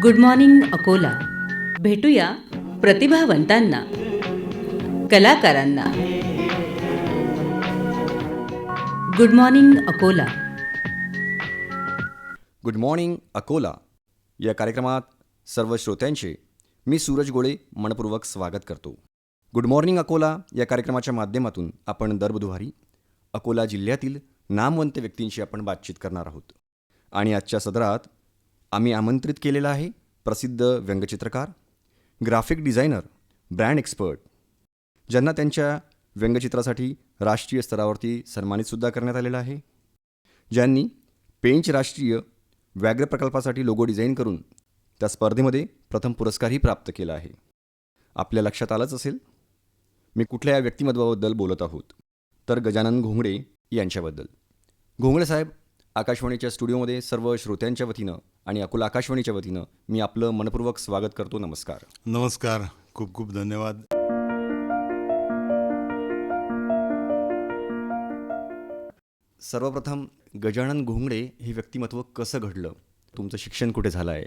Good morning Akola. भेटूया प्रतिभावंतांना, कलाकारांना. Good morning Akola. Good morning Akola या कार्यक्रमात सर्व श्रोत्यांचे मी सूरज गोळे मनपूर्वक स्वागत करतो. गुड मॉर्निंग अकोला या कार्यक्रमाच्या माध्यमातून आपण दर बुधवारी अकोला जिल्ह्यातील नामवंत व्यक्तींशी आपण बातचीत करणार आहोत. आणि आजच्या सदरात आम्ही आमंत्रित केलेला आहे प्रसिद्ध व्यंगचित्रकार, ग्राफिक डिझायनर, ब्रँड एक्सपर्ट, ज्यांना त्यांच्या व्यंगचित्रासाठी राष्ट्रीय स्तरावरती सन्मानितसुद्धा करण्यात आलेलं आहे, ज्यांनी पेंच राष्ट्रीय व्याघ्र प्रकल्पासाठी लोगो डिझाईन करून त्या स्पर्धेमध्ये प्रथम पुरस्कारही प्राप्त केला आहे. आपल्या लक्षात आलंच असेल मी कुठल्या व्यक्तिमत्वाबद्दल बोलत आहोत, तर गजानन घोंगडे यांच्याबद्दल. घोंगडे साहेब, आकाशवाणीच्या स्टुडिओमध्ये सर्व श्रोत्यांच्या वतीनं आणि अकोला आकाशवाणीच्या वतीनं मी आपलं मनपूर्वक स्वागत करतो. नमस्कार. नमस्कार, खूप खूप धन्यवाद. सर्वप्रथम गजानन घोंगडे हे व्यक्तिमत्व कसं घडलं? तुमचं शिक्षण कुठे झालं आहे?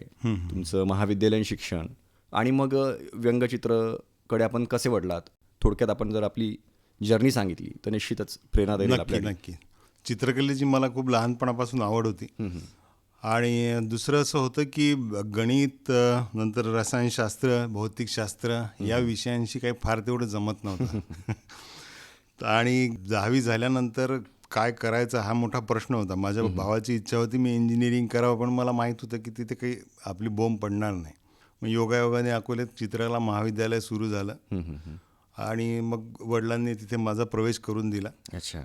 तुमचं महाविद्यालयीन शिक्षण आणि मग व्यंगचित्रकडे आपण कसे वळलात? थोडक्यात आपण जर आपली जर्नी सांगितली तर निश्चितच प्रेरणादायी नक्की आपल्याला. नक्की. चित्रकलेची मला खूप लहानपणापासून आवड होती. आणि दुसरं असं होतं की गणित, नंतर रसायनशास्त्र, भौतिकशास्त्र या विषयांशी काही फार तेवढं जमत नव्हतं. आणि 10वी झाल्यानंतर काय करायचं हा मोठा प्रश्न होता. माझ्या भावाची इच्छा होती मी इंजिनिअरिंग करावं, पण मला माहीत होतं की तिथे काही आपली बोंब पडणार नाही. मग योगायोगाने अकोल्यात चित्रकला महाविद्यालय सुरू झालं आणि मग वडिलांनी तिथे माझा प्रवेश करून दिला. अच्छा.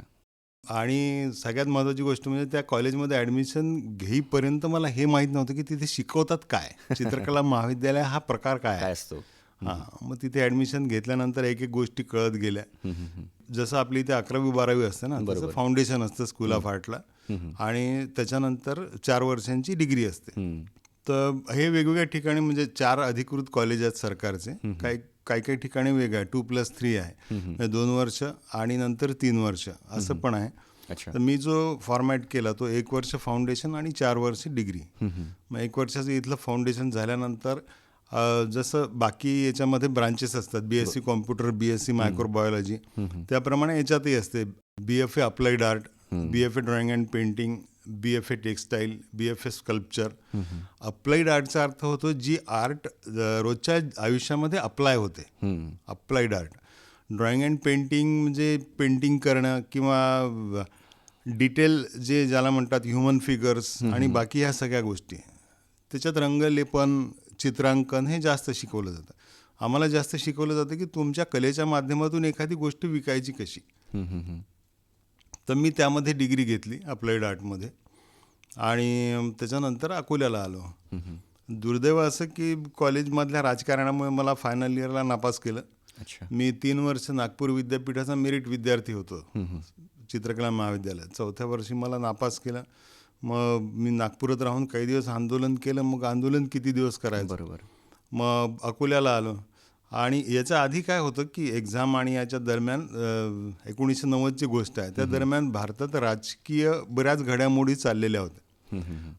आणि सगळ्यात महत्त्वाची गोष्ट म्हणजे त्या कॉलेजमध्ये ॲडमिशन घेईपर्यंत मला हे माहीत नव्हतं की तिथे शिकवतात काय, चित्रकला महाविद्यालय हा प्रकार काय काय असतो? हां. मग तिथे ॲडमिशन घेतल्यानंतर एक एक गोष्टी कळत गेल्या. जसं आपली इथे 11वी 12वी असते ना, तसं फाउंडेशन असतं स्कूल ऑफ आर्टला. आणि त्याच्यानंतर 4 वर्षांची डिग्री असते. तर हे वेगवेगळ्या ठिकाणी म्हणजे 4 अधिकृत कॉलेज आहेत सरकारचे. काही ठिकाणी वेगळं आहे, 2+3 आहे, म्हणजे 2 वर्ष आणि नंतर 3 वर्ष असं पण आहे. तर मी जो फॉर्मॅट केला तो 1 वर्ष फाउंडेशन आणि 4 वर्ष डिग्री. मग 1 वर्षाचं इथलं फाउंडेशन झाल्यानंतर जसं बाकी याच्यामध्ये ब्रांचेस असतात, BSc कॉम्प्युटर, BSc मायक्रोबायोलॉजी, त्याप्रमाणे याच्यातही असते BFA applied art, BFA drawing and painting, BFA textile, BFA sculpture. Applied आर्टचा अर्थ होतो जी आर्ट रोजच्या आयुष्यामध्ये अप्लाय होते, applied art. Drawing and painting म्हणजे पेंटिंग करणं किंवा डिटेल जे ज्याला म्हणतात ह्युमन फिगर्स आणि बाकी ह्या सगळ्या गोष्टी. त्याच्यात रंगलेपन, चित्रांकन हे जास्त शिकवलं जातं. आम्हाला जास्त शिकवलं जातं की तुमच्या कलेच्या माध्यमातून एखादी गोष्ट विकायची कशी. तर मी त्यामध्ये डिग्री घेतली अप्लाइड आर्टमध्ये आणि त्याच्यानंतर अकोल्याला आलो. दुर्दैव असं की कॉलेजमधल्या राजकारणामुळे मला फायनल इयरला नापास केलं. मी 3 वर्ष नागपूर विद्यापीठाचा मेरिट विद्यार्थी होतो चित्रकला महाविद्यालयात. 4थ्या वर्षी मला नापास केलं. मग मी नागपुरात राहून काही दिवस आंदोलन केलं. मग आंदोलन किती दिवस करायचं, बरोबर. मग अकोल्याला आलो. आणि याच्या आधी काय होतं की एक्झाम आणि याच्या दरम्यान 1990ची गोष्ट आहे, त्या दरम्यान भारतात राजकीय बऱ्याच घडामोडी चाललेल्या होत्या.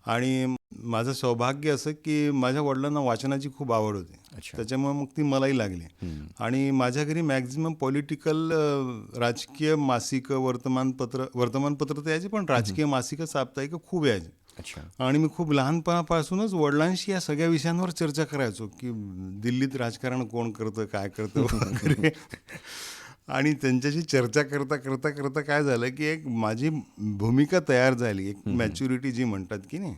आणि माझं सौभाग्य असं की माझ्या वडिलांना वाचनाची खूप आवड होती, त्याच्यामुळे मग ती मलाही लागली. आणि माझ्या घरी मॅक्झिमम पॉलिटिकल राजकीय मासिकं, वर्तमानपत्र तर यायचे, पण राजकीय मासिकं, साप्ताहिकं खूप यायचे. आणि मी खूप लहानपणापासूनच वडिलांशी या सगळ्या विषयांवर चर्चा करायचो की दिल्लीत राजकारण कोण करतं, काय करतं वगैरे. आणि त्यांच्याशी चर्चा करता करता करता काय झालं की एक माझी भूमिका तयार झाली, एक मॅच्युरिटी जी म्हणतात की नाही.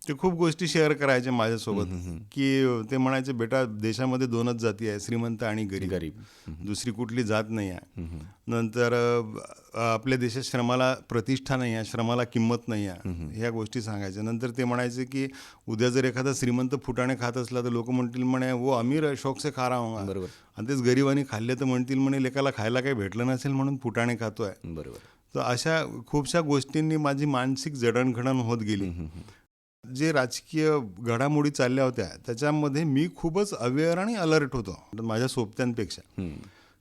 ते खूप गोष्टी शेअर करायचे माझ्यासोबत की ते म्हणायचे, बेटा देशामध्ये 2च जाती आहे, श्रीमंत आणि गरीब, दुसरी कुठली जात नाही आहे. नंतर आपल्या देशात श्रमाला प्रतिष्ठा नाही आहे, श्रमाला किंमत नाही आहे, ह्या गोष्टी सांगायच्या. नंतर ते म्हणायचे की उद्या जर एखादा श्रीमंत फुटाणे खात असला तर लोक म्हणतील म्हणे वो अमीर है, शौक से खा रहा हूँ. बरोबर. आणि तेच गरिबांनी खाल्ले तर म्हणतील म्हणे लेकाला खायला काही भेटलं नसेल म्हणून फुटाणे खातो आहे. बरोबर. तर अशा खूपशा गोष्टींनी माझी मानसिक जडणघडण होत गेली. जे राजकीय घडामोडी चालल्या होत्या त्याच्यामध्ये मी खूपच अवेअर आणि अलर्ट होतो माझ्या सोबत्यांपेक्षा,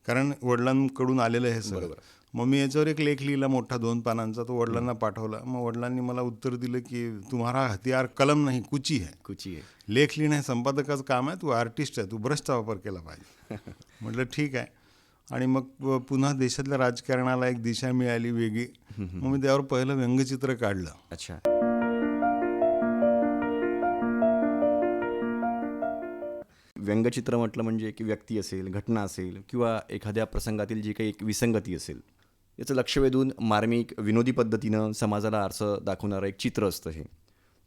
कारण वडिलांकडून आलेलं हे सगळं. मग मी याच्यावर एक लेख लिहिला मोठा 2 पानांचा, तो वडिलांना पाठवला. मग वडिलांनी मला उत्तर दिलं की तुम्हारा हथियार कलम नाही कुची है. कुची आहे. लेख लिहिणं हे संपादकाचं काम आहे, तू आर्टिस्ट आहे, तू ब्रशचा वापर केला पाहिजे. म्हटलं ठीक आहे. आणि मग पुन्हा देशातल्या राजकारणाला एक दिशा मिळाली वेगळी. मग मी त्यावर पहिलं व्यंगचित्र काढलं. अच्छा. व्यंगचित्र म्हटलं म्हणजे की व्यक्ती असेल, घटना असेल किंवा एखाद्या प्रसंगातील जी काही एक विसंगती असेल, याचं लक्ष वेधून मार्मिक विनोदी पद्धतीनं समाजाला आरसं दाखवणारं एक चित्र असतं हे.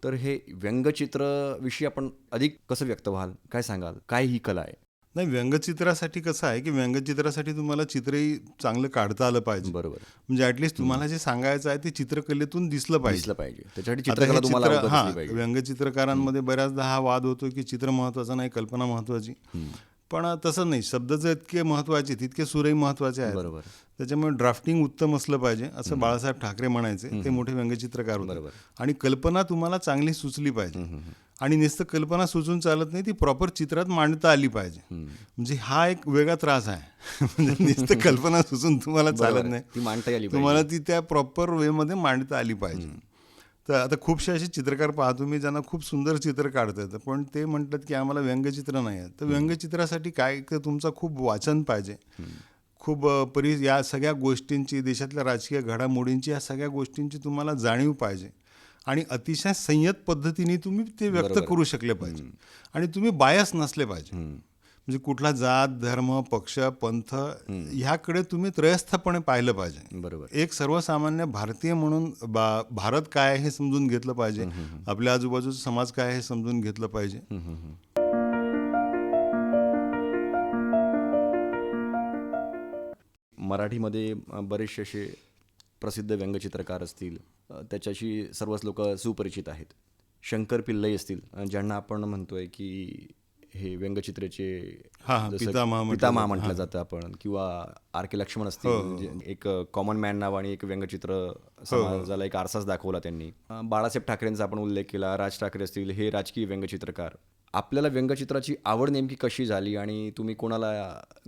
तर हे व्यंगचित्रविषयी आपण अधिक कसं व्यक्त व्हाल, काय सांगाल, काय ही कला आहे? नाही, व्यंगचित्रासाठी कसं आहे की व्यंगचित्रासाठी तुम्हाला चित्रही चांगलं काढता आलं पाहिजे. बरोबर. म्हणजे ॲटलिस्ट तुम्हाला जे सांगायचं आहे ते चित्रकलेतून दिसलं पाहिजे. दिसलं पाहिजे. त्याच्यासाठी आता हे चित्रकला तुम्हाला चित्र अवगत असली पाहिजे. व्यंगचित्रकारांमध्ये बऱ्याचदा हा वाद होतो की चित्र महत्त्वाचं नाही, कल्पना महत्त्वाची. पण तसं नाही, शब्द जर इतके महत्त्वाचे तितके सूरही महत्त्वाचे आहेत. बरोबर. त्याच्यामुळे ड्राफ्टिंग उत्तम असलं पाहिजे असं बाळासाहेब ठाकरे म्हणायचे. ते मोठे व्यंगचित्रकार होते. आणि कल्पना तुम्हाला चांगली सुचली पाहिजे. आणि नुसतं कल्पना सुचून चालत नाही, ती प्रॉपर चित्रात मांडता आली पाहिजे. म्हणजे हा एक वेगळा त्रास आहे. म्हणजे नुसतं कल्पना सुचून तुम्हाला चालत नाही, ती मांडता आली तुम्हाला ती त्या प्रॉपर वेमध्ये मांडता आली पाहिजे. तर आता खूपसे असे चित्रकार पाहतो मी ज्यांना खूप सुंदर चित्र काढता येतं, पण ते म्हणतात की आम्हाला व्यंगचित्र नाही आहे. तर व्यंगचित्रासाठी काय, तर तुमचं खूप वाचन पाहिजे, खूप या सगळ्या गोष्टींची, देशातल्या राजकीय घडामोडींची, या सगळ्या गोष्टींची तुम्हाला जाणीव पाहिजे. आणि अतिशय संयत पद्धतीने तुम्ही ते व्यक्त करू शकले पाहिजे. आणि तुम्ही बायस नसले पाहिजे. म्हणजे कुठला जात, धर्म, पक्ष, पंथ ह्याकडे तुम्ही त्रयस्थपणे पाहिलं पाहिजे. बरोबर. एक सर्वसामान्य भारतीय म्हणून भारत काय आहे हे समजून घेतलं पाहिजे. आपल्या आजूबाजूचा समाज काय आहे हे समजून घेतलं पाहिजे. मराठीमध्ये बरेचसे असे प्रसिद्ध व्यंगचित्रकार असतील, त्याच्याशी सर्वच लोक सुपरिचित आहेत. शंकर पिल्लई असतील, ज्यांना आपण म्हणतोय की हे व्यंगचित्राचे पितामह म्हटलं जातं आपण, किंवा आर के लक्ष्मण असतील. म्हणजे एक कॉमन मॅन नाव आणि एक व्यंगचित्र समाजाला एक आरसाच दाखवला त्यांनी. बाळासाहेब ठाकरेंचा आपण उल्लेख केला. राज ठाकरे असतील, हे राजकीय व्यंगचित्रकार. आपल्याला व्यंगचित्राची आवड नेमकी कशी झाली आणि तुम्ही कोणाला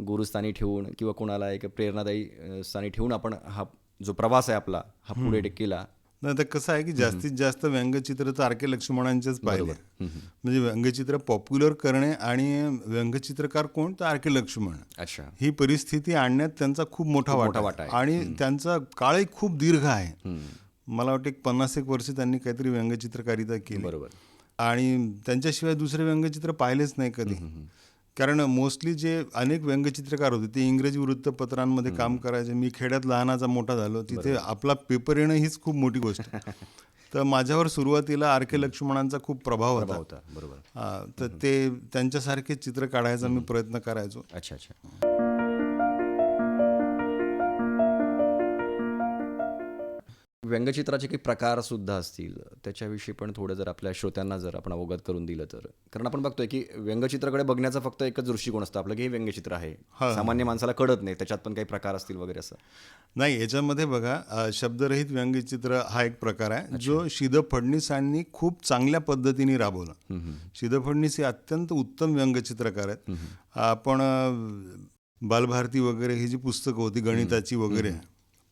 गुरुस्थानी ठेवून किंवा कोणाला एक प्रेरणादायी स्थानी ठेवून आपण हा जो प्रवास आहे आपला हा पुढे केला? नाही, तर कसं आहे की जास्तीत जास्त व्यंगचित्र तर आर के लक्ष्मणांचेच पाहिले. म्हणजे व्यंगचित्र पॉप्युलर करणे आणि व्यंगचित्रकार कोण, तर आर के लक्ष्मण. अच्छा. ही परिस्थिती आणण्यात त्यांचा खूप मोठा वाटा आहे. आणि त्यांचा काळही खूप दीर्घ आहे. मला वाटतं 50-1 वर्ष त्यांनी काहीतरी व्यंगचित्रकारिता केली. बरोबर. आणि त्यांच्याशिवाय दुसरे व्यंगचित्र पाहिलेच नाही कधी. कारण मोस्टली जे अनेक व्यंगचित्रकार होते ते इंग्रजी वृत्तपत्रांमध्ये काम करायचे. मी खेड्यात लहानाचा मोठा झालो, तिथे आपला पेपर येणं हीच खूप मोठी गोष्ट. तर माझ्यावर सुरुवातीला आर के लक्ष्मणांचा खूप प्रभाव होता. बरोबर. तर ते त्यांच्यासारखे चित्र काढायचा मी प्रयत्न करायचो. अच्छा अच्छा. व्यंगचित्राचे काही प्रकार सुद्धा असतील, त्याच्याविषयी पण थोडं जर आपल्या श्रोत्यांना जर आपण अवगत करून दिलं तर. कारण आपण बघतोय की व्यंगचित्राकडे बघण्याचा फक्त एकच दृष्टिकोन असतो आपलं की हे व्यंगचित्र आहे. सामान्य माणसाला कळत नाही त्याच्यात पण काही प्रकार असतील वगैरे असं. नाही, याच्यामध्ये बघा, शब्दरहित व्यंगचित्र हा एक प्रकार आहे जो श्रीधर फडणीसांनी खूप चांगल्या पद्धतीने राबवला. श्रीधर फडणीस हे अत्यंत उत्तम व्यंगचित्रकार आहेत. आपण बालभारती वगैरे ही जी पुस्तकं होती गणिताची वगैरे,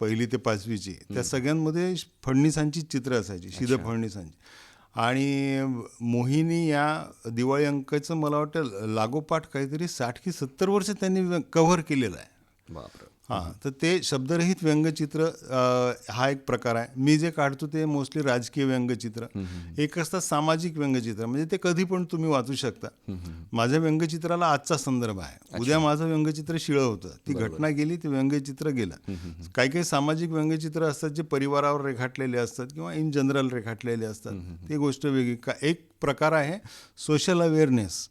1ली ते 5वीची, त्या सगळ्यांमध्ये फडणीसांची चित्र असायची, श्रीधर फडणीसांची. आणि मोहिनी या दिवाळी अंकाचं मला वाटतं लागोपाठ काहीतरी 60 की 70 वर्ष त्यांनी कव्हर केलेलं आहे. बापरे. तर ते शब्दरहित व्यंगचित्र हा एक प्रकार आहे. मी जे काढतो ते मोस्टली राजकीय व्यंगचित्र. एक असतात सामाजिक व्यंगचित्र, म्हणजे ते कधी पण तुम्ही वाचू शकता. माझ्या व्यंगचित्राला आजचा संदर्भ आहे. उद्या माझं व्यंगचित्र शिळं होतं, ती घटना गेली, ते व्यंगचित्र गेलं. काही काही सामाजिक व्यंगचित्र असतात जे परिवारावर रेखाटलेले असतात किंवा इन जनरल रेखाटलेले असतात, ती गोष्ट वेगळी. एक प्रकार आहे सोशल अवेअरनेस.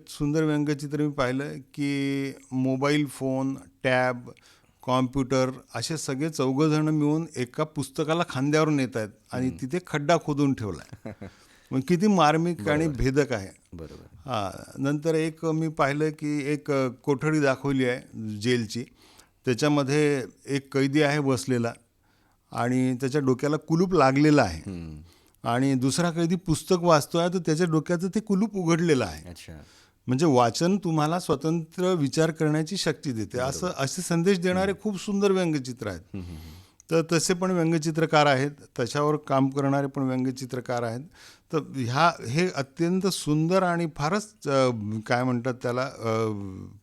सुंदर व्यंगचित्र मी पाहिलं की मोबाईल फोन, टॅब, कॉम्प्युटर असे सगळे 4 जण मिळून एका पुस्तकाला खांद्यावर नेत आहेत आणि तिथे खड्डा खोदून ठेवला आहे. मग किती मार्मिक आणि भेदक आहे. बरोबर. नंतर एक मी पाहिलं की एक कोठडी दाखवली आहे जेलची. त्याच्यामध्ये एक कैदी आहे बसलेला आणि त्याच्या डोक्याला कुलूप लागलेलं आहे. आणि दुसरा कैदी पुस्तक वाचतोय तर त्याच्या डोक्याचं ते कुलूप उघडलेलं आहे. अच्छा. म्हणजे वाचन तुम्हाला स्वतंत्र विचार करण्याची शक्ती देते, असे संदेश देणारे खूप सुंदर व्यंगचित्र आहेत. तर तसे पण व्यंगचित्रकार आहेत, त्याच्यावर काम करणारे पण व्यंगचित्रकार आहेत. तर हे अत्यंत सुंदर आणि फारच काय म्हणतात त्याला,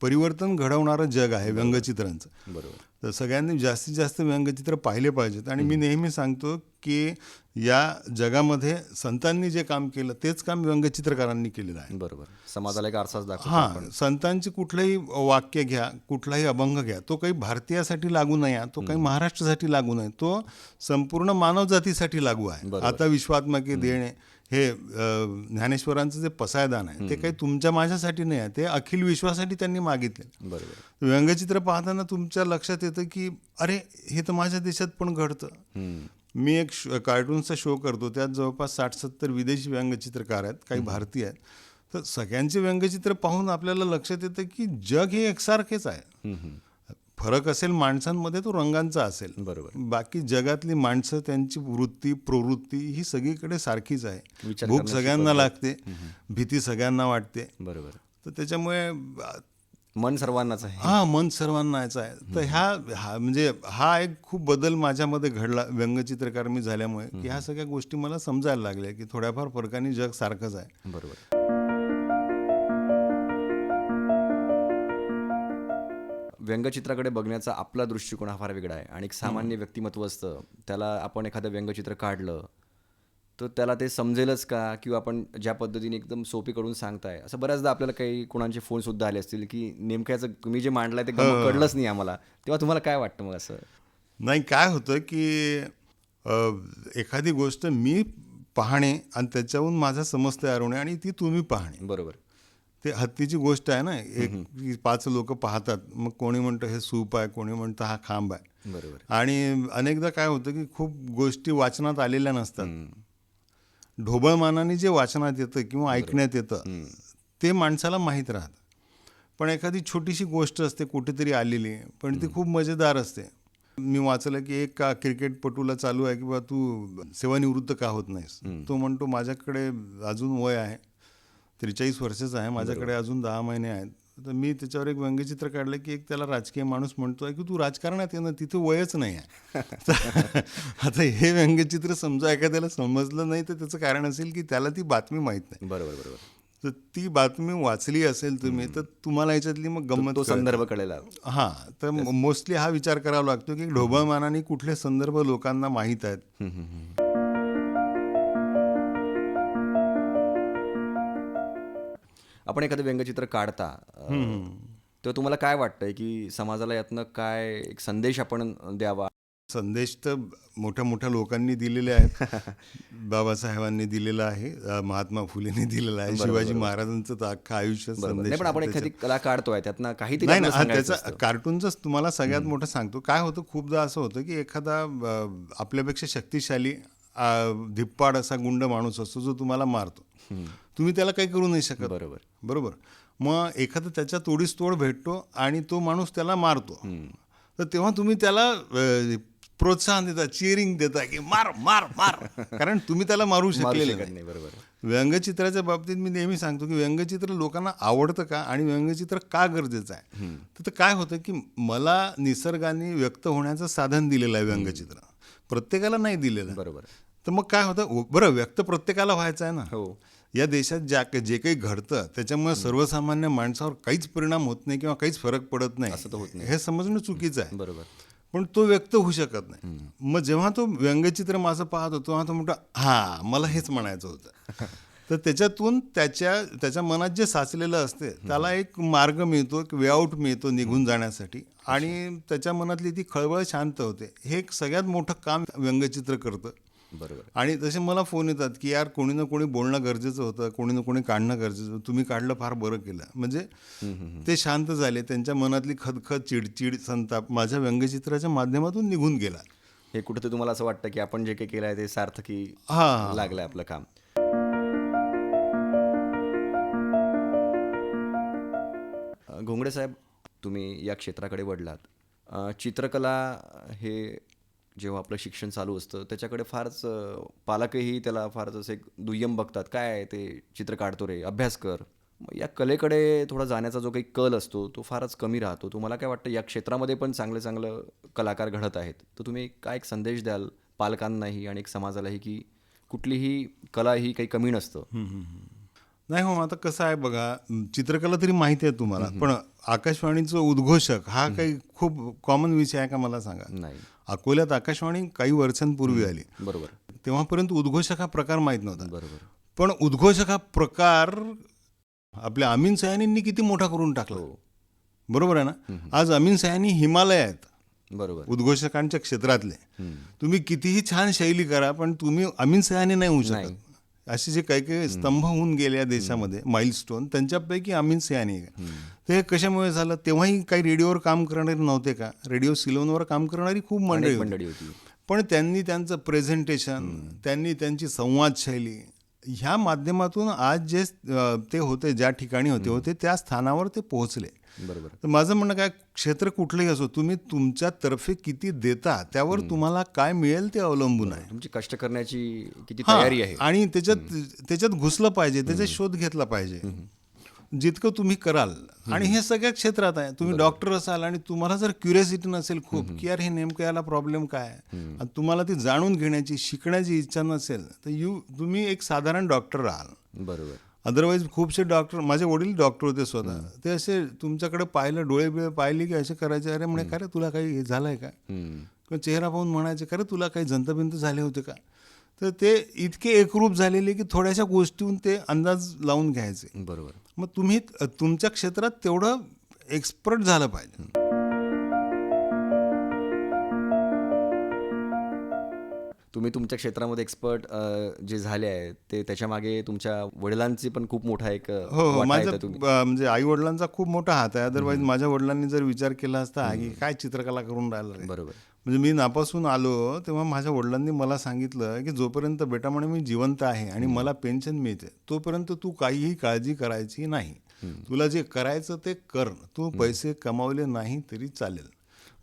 परिवर्तन घडवणारं जग आहे व्यंगचित्रांचं. बरोबर. तर सगळ्यांनी जास्तीत जास्त व्यंगचित्र पाहिले पाहिजेत. आणि मी नेहमी सांगतो की या जगामध्ये संतांनी जे काम केलं तेच काम व्यंगचित्रकारांनी केलेलं आहे. बरोबर. समाजाला एक आरसाच दाखवतो हां, आपण. संतांची कुठलंही वाक्य घ्या, कुठलाही अभंग घ्या, तो काही भारतीयासाठी लागू नाही आहे, तो काही महाराष्ट्रासाठी लागू नाही, तो संपूर्ण मानवजातीसाठी लागू आहे. बरोबर. आता विश्वात्मके देणे हे ज्ञानेश्वरांचं जे पसायदान आहे ते काही तुमच्या माझ्यासाठी नाही आहे, ते अखिल विश्वासाठी त्यांनी मागितले. बरोबर. व्यंगचित्र पाहताना तुमच्या लक्षात येतं की अरे, हे तर माझ्या देशात पण घडतं. मी एक कार्टूनचा शो करतो, त्यात जवळपास 60-70 विदेशी व्यंगचित्रकार आहेत, काही भारतीय आहेत. तर सगळ्यांचे व्यंगचित्र पाहून आपल्याला लक्षात येतं की जग हे एकसारखेच आहे. फरक असेल माणसांमध्ये, तो रंगांचा असेल. बरोबर. बाकी जगातली माणसं, त्यांची वृत्ती प्रवृत्ती ही सगळीकडे सारखीच आहे. विचार भूक करण्याची सगळ्यांना पद्धत. लागते, भीती सगळ्यांना वाटते. बरोबर. तर त्याच्यामुळे मन सर्वांनाच आहे. हां, मन सर्वांनाच आहे. तर म्हणजे हा एक खूप बदल माझ्यामध्ये घडला व्यंगचित्रकार मी झाल्यामुळे, की ह्या सगळ्या गोष्टी मला समजायला लागल्या की थोड्याफार फरकाने जग सारखंच आहे. बरोबर. व्यंगचित्राकडे बघण्याचा आपला दृष्टिकोन हा फार वेगळा आहे. आणि एक सामान्य व्यक्तिमत्व असतं, त्याला आपण एखादं व्यंगचित्र काढलं तर त्याला ते समजेलच का, किंवा आपण ज्या पद्धतीने एकदम सोपी करून सांगताय, असं बऱ्याचदा आपल्याला काही कोणाचे फोन सुद्धा आले असतील की नेमक्याचं तुम्ही जे मांडलंय ते कळलंच नाही आम्हाला, तेव्हा तुम्हाला काय वाटतं मग असं? नाही, काय होतं की एखादी गोष्ट मी पाहणे आणि त्याच्याहून माझा समज तयार होणे आणि ती तुम्ही पाहणे, बरोबर. ते हत्तीची गोष्ट आहे ना. 5 लोक पाहतात, मग कोणी म्हणतं हे सूप आहे, कोणी म्हणतं हा खांब आहे. बरोबर. आणि अनेकदा काय होतं की खूप गोष्टी वाचनात आलेल्या नसतात. ढोबळमानाने जे वाचनात येतं किंवा ऐकण्यात येतं ते माणसाला माहीत राहतं. पण एखादी छोटीशी गोष्ट असते कुठेतरी आलेली, पण ती खूप मजेदार असते. मी वाचलं की एक क्रिकेटपटूला चालू आहे की बा तू सेवानिवृत्त का होत नाहीस. तो म्हणतो माझ्याकडे अजून वय आहे, 43 वर्षाचा आहे, माझ्याकडे अजून 10 महिने आहेत. तर मी त्याच्यावर एक व्यंगचित्र काढलं की एक त्याला राजकीय माणूस म्हणतोय की तू राजकारणात ये ना, तिथे वयच नाही आहे. आता हे व्यंगचित्र समजा एखाद्याला समजलं नाही तर त्याचं कारण असेल की त्याला ती बातमी माहीत नाही. बरोबर. बरोबर. तर ती बातमी वाचली असेल तुम्ही तर तुम्हाला याच्यातली मग गंमत तो कळते. संदर्भ कळेल. हां, तर मोस्टली हा विचार करावा लागतो की ढोबळमानाने कुठले संदर्भ लोकांना माहीत आहेत. आपण एखादं व्यंगचित्र काढता तर तुम्हाला काय वाटतंय की समाजाला यातनं काय एक संदेश आपण द्यावा? संदेश तर मोठ्या मोठ्या लोकांनी दिलेले आहेत. बाबासाहेबांनी दिलेला आहे, महात्मा फुलेंनी दिलेला आहे, शिवाजी महाराजांचं तर अख्खं आयुष्य संदेश नाही, पण आपण आहे एखादी कला काढतोय त्यातनं काहीतरी नाही आपल्याला ना, सांगायचं त्याचा असतं. कार्टूनचंच तुम्हाला सगळ्यात मोठं सांगतो. काय होतं, खूपदा असं होतं की एखादा आपल्यापेक्षा शक्तिशाली धिप्पाड असा गुंड माणूस असतो जो तुम्हाला मारतो. तुम्ही त्याला काही करू नाही शकत. बरोबर. मग एखादा त्याच्या तोडीस तोड भेटतो आणि तो माणूस त्याला मारतो. तर तेव्हा तुम्ही त्याला प्रोत्साहन देता, चिअरिंग देता की मार मार मार, कारण तुम्ही त्याला मारू शकलेले नाही. बरोबर. व्यंगचित्राच्या बाबतीत मी नेहमी सांगतो की व्यंगचित्र लोकांना आवडतं का आणि व्यंगचित्र का गरजेचं आहे. तर काय होतं की मला निसर्गाने व्यक्त होण्याचं साधन दिलेलं आहे व्यंगचित्र, प्रत्येकाला नाही दिलेलं. बरोबर. तर मग काय होतं, बरं व्यक्त प्रत्येकाला व्हायचं आहे ना. हो. या देशात जे काही घडतं त्याच्यामुळे सर्वसामान्य माणसावर काहीच परिणाम होत नाही किंवा काहीच फरक पडत नाही, असं तर होत नाही. हे समजणं चुकीचं आहे. बरोबर. पण तो व्यक्त होऊ शकत नाही. मग जेव्हा तो व्यंगचित्र माझं पाहतो तेव्हा तो म्हणतो हां, मला हेच म्हणायचं होतं. तर त्याच्यातून त्याच्या मनात जे साचलेलं असते त्याला एक मार्ग मिळतो, एक वेआउट मिळतो निघून जाण्यासाठी, आणि त्याच्या मनातली ती खळबळ शांत होते. हे एक सगळ्यात मोठं काम व्यंगचित्र करतं. बरोबर. आणि तसे मला फोन येतात की यार कोणी ना कोणी बोलणं गरजेचं होतं, कोणी ना कोणी काढणं गरजेचं होतं, तुम्ही काढलं फार बरं केलं. म्हणजे ते शांत झाले, त्यांच्या मनातली खदखद, चिडचिड, संताप माझ्या व्यंगचित्राच्या माध्यमातून निघून गेला. हे कुठं तुम्हाला असं वाटतं की आपण जे काही केलं आहे ते सार्थकी लागलंय आपलं काम? घोंगडे साहेब, तुम्ही या क्षेत्राकडे वळलात. चित्रकला हे जेव्हा आपलं शिक्षण चालू असतं त्याच्याकडे फारच पालकही त्याला फारच असं एक दुय्यम बघतात. काय आहे ते चित्र काढतो रे, अभ्यास कर. मग या कलेकडे थोडा जाण्याचा जो काही कल असतो तो फारच कमी राहतो. तुम्हाला काय वाटतं, या क्षेत्रामध्ये पण चांगले कलाकार घडत आहेत, तर तुम्ही काय एक संदेश द्याल पालकांनाही आणि एक समाजालाही, की कुठलीही कला ही काही कमी नसतं? नाही हो, आता कसं आहे बघा, चित्रकला तरी माहिती आहे तुम्हाला, पण आकाशवाणीचं उद्घोषक हा काही खूप कॉमन विषय आहे का मला सांगा? नाही. अकोल्यात आकाशवाणी काही वर्षांपूर्वी आली, बरोबर. तेव्हापर्यंत उद्घोषक हा प्रकार माहीत नव्हता. बरोबर. पण उद्घोषक हा प्रकार आपल्या अमीन सयानींनी किती मोठा करून टाकला. बरोबर आहे ना? आज अमीन सयानी हिमालय आहेत बरोबर. उद्घोषकांच्या क्षेत्रातले. तुम्ही कितीही छान शैली करा, पण तुम्ही अमीन सयानी नाही होऊ शकत. असे जे काही काही स्तंभ होऊन गेले या देशामध्ये, माइलस्टोन, त्यांच्यापैकी अमीन सयानी आहे. ते कशामुळे झालं? तेव्हाही काही रेडिओवर काम करणारे नव्हते का? रेडिओ सिलोनवर काम करणारी खूप मंडळी होती. पण त्यांनी त्यांचं प्रेझेंटेशन, त्यांनी त्यांची संवाद शैली, ह्या माध्यमातून आज जे ते होते, ज्या ठिकाणी होते त्या स्थानावर ते पोहोचले. बरोबर. तर माझं म्हणणं काय, क्षेत्र कुठलंही असो, तुम्ही तुमच्यातर्फे किती देता त्यावर तुम्हाला काय मिळेल ते अवलंबून आहे. तुमची कष्ट करण्याची किती तयारी आहे. आणि त्याच्यात घुसलं पाहिजे, त्याचा शोध घेतला पाहिजे. जितकं तुम्ही कराल, आणि हे सगळ्या क्षेत्रात आहे. तुम्ही डॉक्टर असाल आणि तुम्हाला जर क्युरियोसिटी नसेल खूप, की यार हे नेमकं याला प्रॉब्लेम काय आहे, आणि तुम्हाला ती जाणून घेण्याची, शिकण्याची इच्छा नसेल, तर तुम्ही एक साधारण डॉक्टर राहाल. बरोबर. अदरवाईज खूपसे डॉक्टर, माझे वडील डॉक्टर होते स्वतः, ते असे तुमच्याकडे पाहिलं, डोळे बिळे पाहिले की असे करायचे, अरे म्हणे का रे तुला काही हे झालंय का, किंवा चेहरा पाहून म्हणायचे का रे तुला काही जंतबिंत झाले होते का. तर ते इतके एकरूप झालेले की थोड्याशा गोष्टीहून ते अंदाज लावून घ्यायचे. बरोबर. मग तुम्ही तुमच्या क्षेत्रात तेवढं एक्सपर्ट झालं पाहिजे. तुम्ही तुमच्या क्षेत्रामध्ये एक्सपर्ट जे झाले आहेत, ते त्याच्यामागे तुमच्या वडिलांची पण खूप मोठा एक वाटा माझ्या आहे. तुम्ही म्हणजे आई वडिलांचा खूप मोठा हात आहे. अदरवाईज माझ्या वडिलांनी जर विचार केला असता की काय चित्रकला करून राहिला रे. बरोबर. म्हणजे मी नापासून आलो तेव्हा माझ्या वडिलांनी मला सांगितलं की जोपर्यंत बेटा म्हणे मी जिवंत आहे आणि मला पेन्शन मिळते, तोपर्यंत तू काहीही काळजी करायची नाही. तुला जे करायचं ते कर, तू पैसे कमावले नाही तरी चालेल.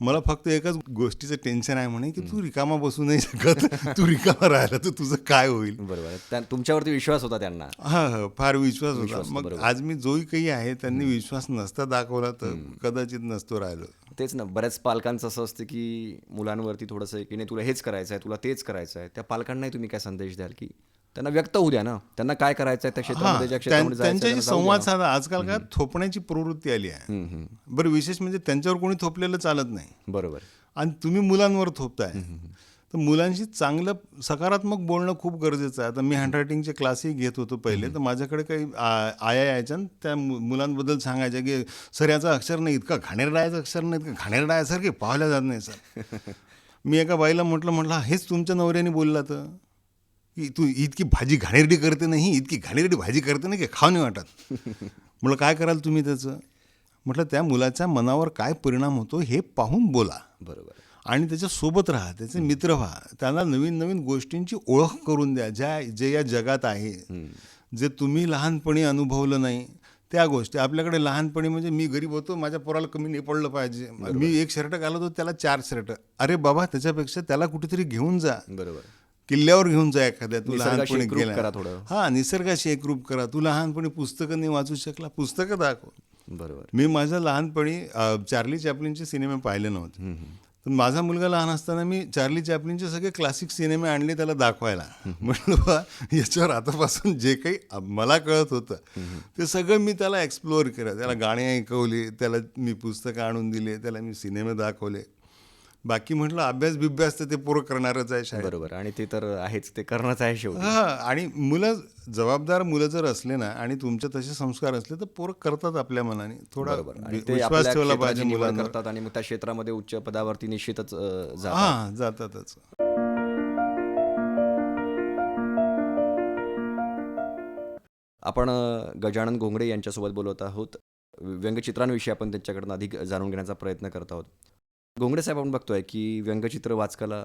मला फक्त एकच गोष्टीचं टेन्शन आहे म्हणे की तू रिकामा बसू नाही शकत, तू रिकामा राहिला तर तुझं काय होईल. बरोबर. तुमच्यावरती विश्वास होता त्यांना. हा, फार विश्वास होता. मग आज मी जोही काही आहे, त्यांनी विश्वास नसता दाखवला तर कदाचित नसतो राहिलो. तेच ना, बऱ्याच पालकांचं असं असतं की मुलांवरती थोडंसं की नाही तुला हेच करायचं आहे, तुला तेच करायचं आहे. त्या पालकांनाही तुम्ही काय संदेश द्याल, की त्यांना व्यक्त होऊ द्या ना, त्यांना काय करायचं आहे त्या क्षेत्रामध्ये, ज्या क्षेत्रामध्ये जायचं आहे, त्यांच्याशी संवाद साधा. आजकाल काय थोपण्याची प्रवृत्ती आली आहे. बरं, विशेष म्हणजे त्यांच्यावर कोणी थोपलेलं चालत नाही. बरोबर. आणि तुम्ही मुलांवर थोपताय, तर मुलांशी चांगलं सकारात्मक बोलणं खूप गरजेचं आहे. आता मी हँडरायटिंगचे क्लासही घेत होतो पहिले, तर माझ्याकडे काही आया यायच्या त्या मुलांबद्दल सांगायच्या की सर याचं अक्षर नाही, इतका घाणेरडायचं अक्षर नाही, इतकं घाणेरडायसारखं पाहिलं जात नाही सर. मी एका बाईला म्हटलं हेच तुमच्या नवऱ्याने बोलला तर, की तू इतकी भाजी घाणेरडी करते नाही, इतकी घाणेरडी भाजी करते नाही की खाऊ नाही वाटत. म्हटलं काय कराल तुम्ही त्याचं? म्हटलं त्या मुलाच्या मनावर काय परिणाम होतो हे पाहून बोला. बरोबर. आणि त्याच्यासोबत राहा, त्याचे मित्र व्हा, त्याला नवीन नवीन गोष्टींची ओळख करून द्या, जे या जगात आहे, जे तुम्ही लहानपणी अनुभवलं नाही त्या गोष्टी. आपल्याकडे लहानपणी म्हणजे मी गरीब होतो, माझ्या पोराला कमी नाही पडलं पाहिजे, मी एक शर्ट घालतो त्याला 4 शर्ट. अरे बाबा, त्याच्यापेक्षा त्याला कुठेतरी घेऊन जा. बरोबर. किल्ल्यावर घेऊन जा एखाद्या, तू निसर्गाशी लहानपणी एकरूप गेला. करा थोडं. हा, निसर्गाशी एकरूप करा. तू लहानपणी पुस्तकं नाही वाचू शकला, पुस्तकं दाखव. बरोबर. मी माझ्या लहानपणी चार्ली चॅपलिनचे सिनेमे पाहिले नव्हते. तर माझा मुलगा लहान असताना मी चार्ली चॅपलिनचे सगळे क्लासिक सिनेमे आणले त्याला दाखवायला. म्हटलं बा, याच्यावर आतापासून जे काही मला कळत होतं ते सगळं मी त्याला एक्सप्लोअर केलं. त्याला गाणे ऐकवले, त्याला मी पुस्तकं आणून दिले, त्याला मी सिनेमे दाखवले. बाकी म्हटलं अभ्यास बिभ्यास तर ते पोरं करणारच आहे शाळेत. बरोबर. आणि ते तर आहेच, ते करणंच आहे शेवटी. हा, आणि जबाबदार मुलं जर असले ना आणि तुमचे तसे संस्कार असले तर पोरं करतात आपल्या मनाने. थोडा विश्वास ठेवला पाहिजे मुलांवर. करतात आणि मग त्या क्षेत्रामध्ये उच्च पदावरती निश्चितच जातात. जातातच. आपण गजानन घोंगडे यांच्यासोबत बोलत आहोत. व्यंगचित्रांविषयी आपण त्यांच्याकडून अधिक जाणून घेण्याचा प्रयत्न करत आहोत. घोंगडे साहेब, आपण बघतोय की व्यंगचित्र वाचकाला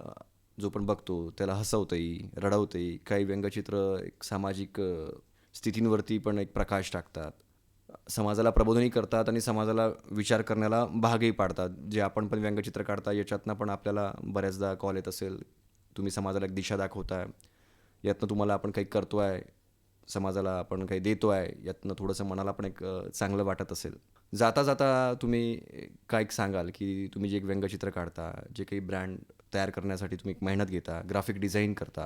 जो पण बघतो त्याला हसवतंही, रडवतंही. काही व्यंगचित्र एक सामाजिक स्थितींवरती पण एक प्रकाश टाकतात, समाजाला प्रबोधनही करतात आणि समाजाला विचार करण्याला भागही पाडतात. जे आपण पण व्यंगचित्र काढता याच्यातनं पण आपल्याला बऱ्याचदा कॉल येत असेल, तुम्ही समाजाला एक दिशा दाखवताय, यातनं तुम्हाला आपण काही करतो आहे, समाजाला आपण काही देतो आहे यातनं थोडंसं मनाला पण एक चांगलं वाटत असेल. जाता जाता तुम्ही काय एक सांगाल की तुम्ही जे एक व्यंगचित्र काढता, जे काही ब्रँड तयार करण्यासाठी तुम्ही एक मेहनत घेता, ग्राफिक डिझाईन करता,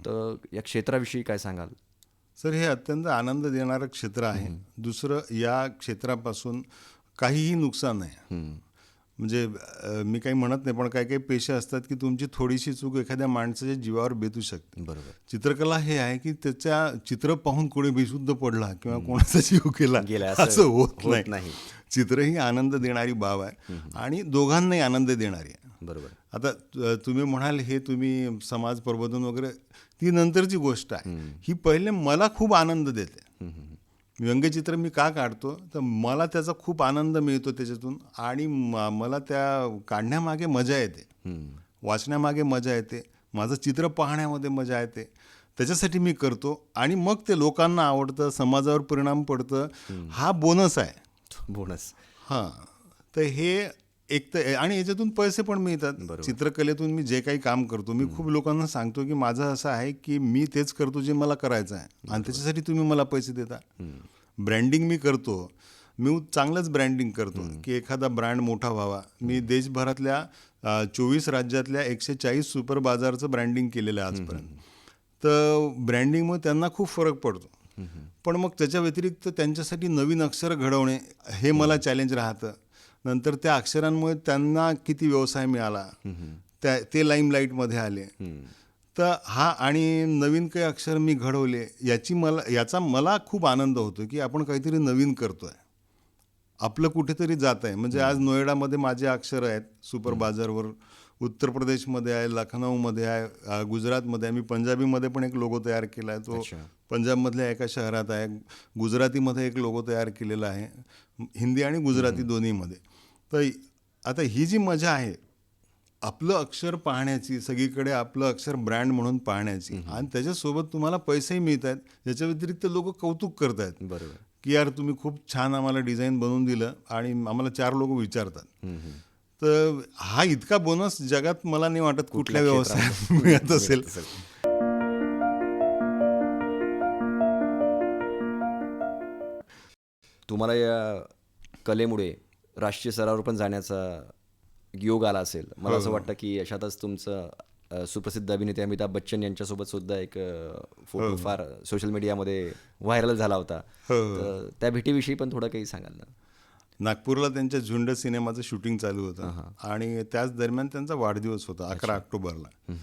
तर या क्षेत्राविषयी काय सांगाल? सर, हे अत्यंत आनंद देणारं क्षेत्र आहे. दुसरं, या क्षेत्रापासून काहीही नुकसान नाही. म्हणजे मी काही म्हणत नाही, पण काही काही पेशे असतात की तुमची थोडीशी चूक एखाद्या माणसाच्या जीवावर बेतू शकते. बरोबर. चित्रकला हे आहे की त्याच्या चित्र पाहून कोणी बेशुद्ध पडला किंवा कोणाचा जीव गेला गेला असं असं होत होत नाही. नाही. चित्र ही आनंद देणारी बाब आहे आणि दोघांनाही आनंद देणारी आहे. बरोबर. आता तुम्ही म्हणाल हे तुम्ही समाज प्रबोधन वगैरे, ती नंतरची गोष्ट आहे. ही पहिले मला खूप आनंद देते. व्यंगचित्र मी का काढतो तर मला त्याचा खूप आनंद मिळतो त्याच्यातून, आणि मला त्या काढण्यामागे मजा येते, वाचण्यामागे मजा येते, माझं चित्र पाहण्यामध्ये मजा येते. त्याच्यासाठी मी करतो आणि मग ते लोकांना आवडतं, समाजावर परिणाम पडतं, हा बोनस आहे. बोनस. हां, तर हे एक तर, आणि याच्यातून पैसे पण मिळतात. चित्रकलेतून मी जे काही काम करतो, मी खूप लोकांना सांगतो की माझं असं आहे की मी तेच करतो जे मला करायचं आहे आणि त्याच्यासाठी तुम्ही मला पैसे देता. ब्रँडिंग मी करतो, मी चांगलंच ब्रँडिंग करतो की एखादा ब्रँड मोठा व्हावा. मी देशभरातल्या 24 राज्यातल्या 140 सुपर बाजारचं ब्रँडिंग केलेलं आहे आजपर्यंत. तर ब्रँडिंगमुळे त्यांना खूप फरक पडतो. पण मग त्याच्या व्यतिरिक्त त्यांच्यासाठी नवीन अक्षर घडवणे हे मला चॅलेंज राहतं. नंतर त्या अक्षरांमुळे त्यांना किती व्यवसाय मिळाला, ते लाईमलाईटमध्ये आले. तर हा, आणि नवीन काही अक्षर मी घडवले, याचा मला खूप आनंद होतो की आपण काहीतरी नवीन करतो आहे, आपलं कुठेतरी जात आहे. म्हणजे आज नोएडामध्ये माझे अक्षर आहेत सुपर बाजारवर, उत्तर प्रदेशमध्ये आहे, लखनौमध्ये आहे, गुजरातमध्ये आहे. मी पंजाबीमध्ये पण एक लोगो तयार केला आहे, तो पंजाबमधल्या एका शहरात आहे. गुजरातीमध्ये एक लोगो तयार केलेला आहे, हिंदी आणि गुजराती दोन्हीमध्ये. तर आता ही जी मजा आहे आपलं अक्षर पाहण्याची, सगळीकडे आपलं अक्षर ब्रँड म्हणून पाहण्याची, आणि त्याच्यासोबत तुम्हाला पैसेही मिळत आहेत, याच्या व्यतिरिक्त लोक कौतुक करत आहेत. बरोबर. की यार तुम्ही खूप छान आम्हाला डिझाईन बनवून दिलं, आणि आम्हाला 4 लोक विचारतात. तर हा इतका बोनस जगात मला नाही वाटत कुठल्या व्यवसायात मिळत असेल. तुम्हाला या कलेमुळे राष्ट्रीय स्तरावर पण जाण्याचा योग आला असेल. मला असं वाटतं की अशातच तुमचं सुप्रसिद्ध अभिनेते अमिताभ बच्चन यांच्यासोबत सुद्धा एक फोटो फार सोशल मीडियामध्ये व्हायरल झाला होता. तर त्या भेटीविषयी पण थोडं काही सांगाल ना? नागपूरला त्यांच्या झुंड सिनेमाचं शूटिंग चालू होतं आणि त्याच दरम्यान त्यांचा वाढदिवस होता 11 ऑक्टोबरला.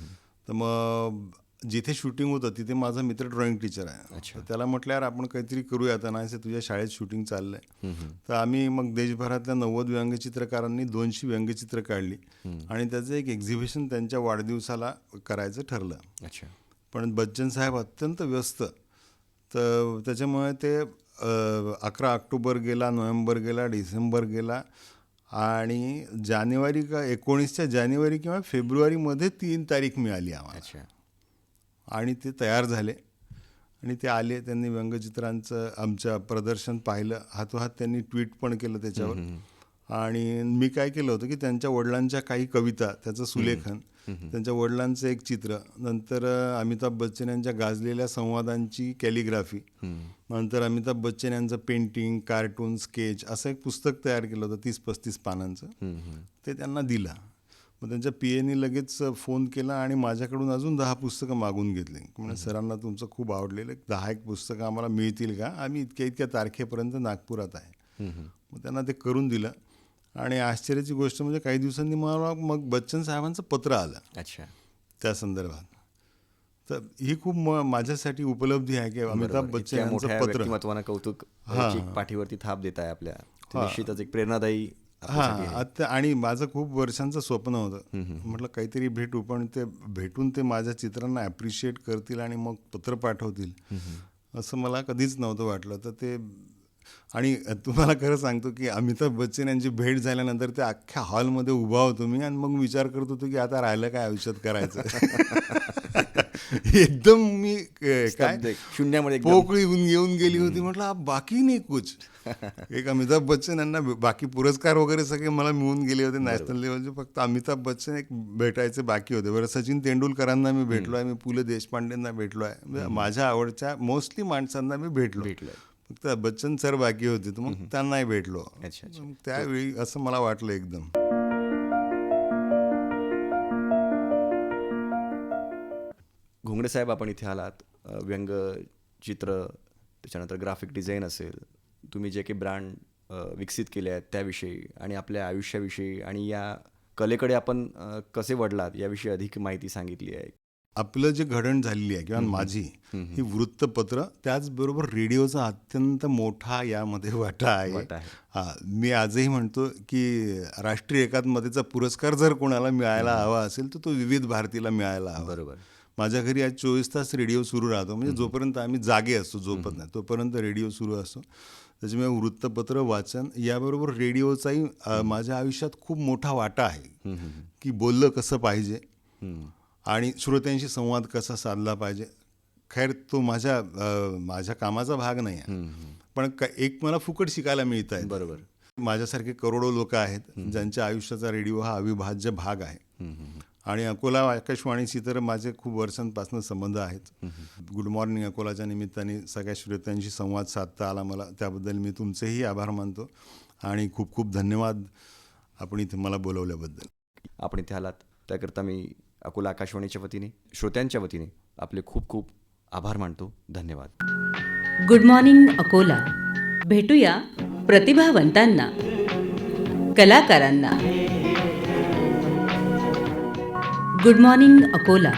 तर मग जिथे शूटिंग होतं तिथे माझा मित्र ड्रॉइंग टीचर आहे. तर त्याला म्हटलं यार आपण काहीतरी करूया, आता नाही तुझ्या शाळेत शूटिंग चाललंय. तर आम्ही मग देशभरातल्या 90 व्यंगचित्रकारांनी 200 व्यंगचित्र काढली आणि त्याचं एक एक्झिबिशन त्यांच्या वाढदिवसाला करायचं ठरलं. अच्छा. पण बच्चन साहेब अत्यंत व्यस्त, तर त्याच्यामुळे ते 11 ऑक्टोबर गेला, नोव्हेंबर गेला, डिसेंबर गेला, आणि जानेवारी का 19 जानेवारी किंवा फेब्रुवारीमध्ये 3 तारीख मिळाली आम्हाला. अच्छा. आणि ते तयार झाले आणि ते आले, त्यांनी व्यंगचित्रांचं आमचं प्रदर्शन पाहिलं, हातोहात त्यांनी ट्विट पण केलं त्याच्यावर. आणि मी काय केलं होतं की त्यांच्या वडिलांच्या काही कविता, त्याचं सुलेखन, त्यांच्या वडिलांचं एक चित्र, नंतर अमिताभ बच्चन यांच्या गाजलेल्या संवादांची कॅलिग्राफी, नंतर अमिताभ बच्चन यांचं पेंटिंग, कार्टून, स्केच, असं एक पुस्तक तयार केलं होतं 30-35 पानांचं. ते त्यांना दिलं. मग त्यांच्या पीएनी लगेच फोन केला आणि माझ्याकडून अजून 10 पुस्तकं मागून घेतली. म्हणजे सरांना तुमचं खूप आवडलेलं 10 पुस्तकं आम्हाला मिळतील का, आम्ही इतक्या तारखेपर्यंत नागपुरात आहे. मग त्यांना ते करून दिलं. आणि आश्चर्याची गोष्ट म्हणजे काही दिवसांनी मला मग बच्चन साहेबांचं पत्र आलं. अच्छा. त्या संदर्भात. तर ही खूप माझ्यासाठी उपलब्धी आहे की अमिताभ बच्चन यांचं पत्र, महत्वानं कौतुक, पाठीवरती थाप देत आहे आपल्या, निश्चितच एक प्रेरणादायी. आणि माझं खूप वर्षांचं स्वप्न होतं, म्हटलं काहीतरी भेटू, पण ते भेटून ते माझ्या चित्रांना ॲप्रिशिएट करतील आणि मग पत्र पाठवतील असं मला कधीच नव्हतं वाटलं. तर ते, आणि तुम्हाला खरं सांगतो की अमिताभ बच्चन यांची भेट झाल्यानंतर ते अख्ख्या हॉलमध्ये उभा होतो मी आणि मग विचार करत होतो की आता राहिलं काय आयुष्यात करायचं. एकदम मी काय स्तब्ध, शून्यामध्ये एकदम. पोकळी येऊन गेली होती. म्हटलं "आप बाकी नाही कुछ." एक अमिताभ बच्चन यांना बाकी पुरस्कार वगैरे सगळे मला मिळून गेले होते नॅशनल लेवलचे, फक्त अमिताभ बच्चन एक भेटायचे बाकी होते. बरं, सचिन तेंडुलकरांना मी भेटलो आहे, मी पु ल देशपांडेंना भेटलो आहे, म्हणजे माझ्या आवडच्या मोस्टली माणसांना मी भेटलोय. फक्त बच्चन सर बाकी होते, तर मग त्यांनाही भेटलो. अच्छा. मग त्यावेळी असं मला वाटलं एकदम. घोंगडे साहेब, आपण इथे आलात, व्यंगचित्र, त्याच्यानंतर ग्राफिक डिझाईन असेल, तुम्ही जे काही ब्रँड विकसित केले आहेत त्याविषयी आणि आपल्या आयुष्याविषयी आणि या कलेकडे आपण कसे वळलात याविषयी अधिक माहिती सांगितली आहे. आपलं जे घडण झालेली आहे किंवा माझी ही वृत्तपत्र, त्याचबरोबर रेडिओचा अत्यंत मोठा यामध्ये वाटा आहे. हा, मी आजही म्हणतो की राष्ट्रीय एकात्मतेचा पुरस्कार जर कोणाला मिळायला हवा असेल तर तो विविध भारतीला मिळायला हवा. बरोबर. माझ्या घरी आज 24 तास रेडिओ सुरू राहतो, म्हणजे जोपर्यंत आम्ही जागे असतो, झोपत नाही तोपर्यंत रेडिओ सुरू असतो. त्याच्यामुळे वृत्तपत्र वाचन याबरोबर रेडिओचाही माझ्या आयुष्यात खूप मोठा वाटा आहे. की बोललं कसं पाहिजे आणि श्रोत्यांशी संवाद कसा साधला पाहिजे. खैर तो माझ्या कामाचा भाग नाही आहे, पण एक मला फुकट शिकायला मिळत आहे. बरोबर. माझ्यासारखे करोडो लोक आहेत ज्यांच्या आयुष्याचा रेडिओ हा अविभाज्य भाग आहे. आणि अकोला आकाशवाणीशी तर माझे खूप वर्षांपासून संबंध आहेत. गुड मॉर्निंग अकोलाच्या निमित्ताने सगळ्या श्रोत्यांशी संवाद साधता आला मला, त्याबद्दल मी तुमचेही आभार मानतो आणि खूप खूप धन्यवाद आपण इथे मला बोलवल्याबद्दल. आपण इथे आलात त्याकरता मी अकोला आकाशवाणीच्या वतीने, श्रोत्यांच्या वतीने आपले खूप खूप आभार मानतो. धन्यवाद. Good morning Akola. भेटूया प्रतिभावंतांना, कलाकारांना. Good morning Akola.